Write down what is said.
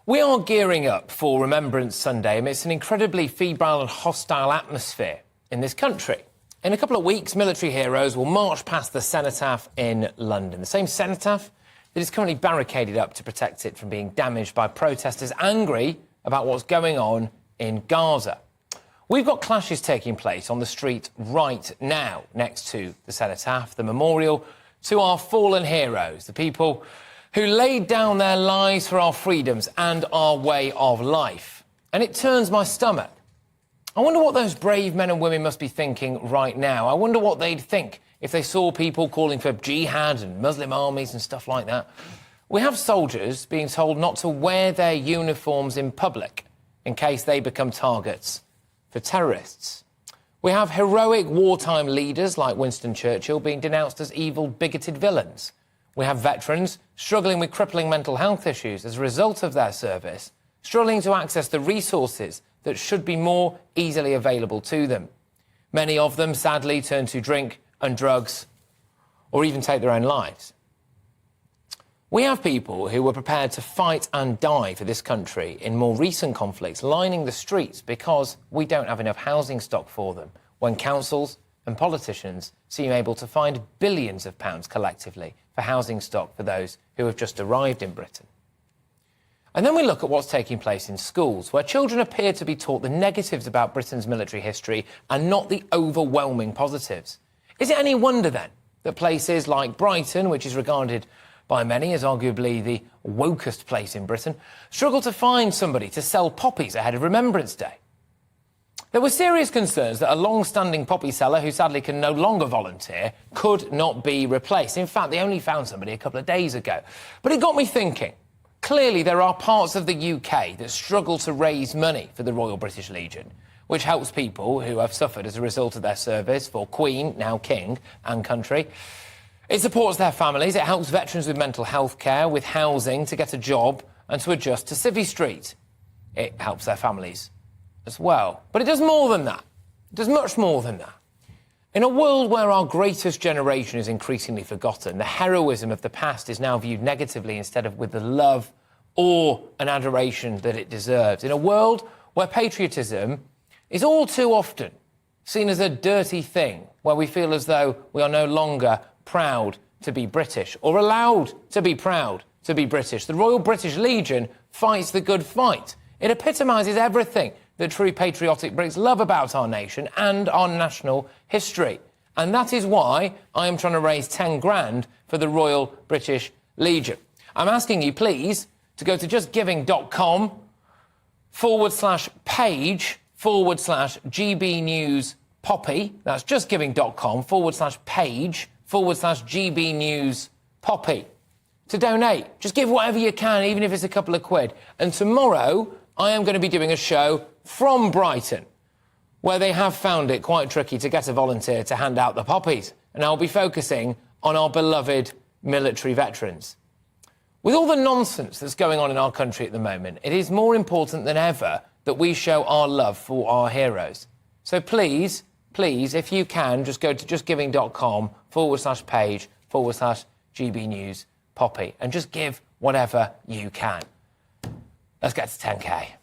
We are gearing up for Remembrance Sunday amidst an incredibly febrile and hostile atmosphere in this country. In a couple of weeks, military heroes will march past the cenotaph in London. The same cenotaph that is currently barricaded up to protect it from being damaged by protesters angry about what's going on in Gaza. We've got clashes taking place on the street right now next to the cenotaph, the memorial to our fallen heroes, the people who laid down their lives for our freedoms and our way of life. And it turns my stomach. I wonder what those brave men and women must be thinking right now. I wonder what they'd think if they saw people calling for jihad and Muslim armies and stuff like that. We have soldiers being told not to wear their uniforms in public in case they become targets for terrorists. We have heroic wartime leaders like Winston Churchill being denounced as evil, bigoted villains. We have veterans struggling with crippling mental health issues as a result of their service, struggling to access the resources that should be more easily available to them. Many of them, sadly, turn to drink and drugs or even take their own lives. We have people who were prepared to fight and die for this country in more recent conflicts lining the streets because we don't have enough housing stock for them, when councils and politicians seem able to find billions of pounds collectively for housing stock for those who have just arrived in Britain. And then we look at what's taking place in schools, where children appear to be taught the negatives about Britain's military history and not the overwhelming positives. Is it any wonder, then, that places like Brighton, which is regarded by many as arguably the wokest place in Britain, struggle to find somebody to sell poppies ahead of Remembrance Day? There were serious concerns that a long-standing poppy seller, who sadly can no longer volunteer, could not be replaced. In fact, they only found somebody a couple of days ago. But it got me thinking. Clearly, there are parts of the UK that struggle to raise money for the Royal British Legion, which helps people who have suffered as a result of their service for Queen, now King, and country. It supports their families. It helps veterans with mental health care, with housing, to get a job and to adjust to Civvy Street. It helps their families as well. But it does more than that. It does much more than that. In a world where our greatest generation is increasingly forgotten, the heroism of the past is now viewed negatively instead of with the love, awe and adoration that it deserves. In a world where patriotism is all too often seen as a dirty thing, where we feel as though we are no longer proud to be British or allowed to be proud to be British, the Royal British Legion fights the good fight. It epitomises everything that true patriotic Brits love about our nation and our national history. And that is why I am trying to raise 10 grand for the Royal British Legion. I'm asking you, please, to go to justgiving.com/page/GB News Poppy. That's justgiving.com/page/GB News Poppy to donate. Just give whatever you can, even if it's a couple of quid. And tomorrow, I am going to be doing a show from Brighton, where they have found it quite tricky to get a volunteer to hand out the poppies. And I'll be focusing on our beloved military veterans. With all the nonsense that's going on in our country at the moment, it is more important than ever that we show our love for our heroes. So please, if you can, just go to justgiving.com/page/GB News Poppy and just give whatever you can. Let's get to 10K.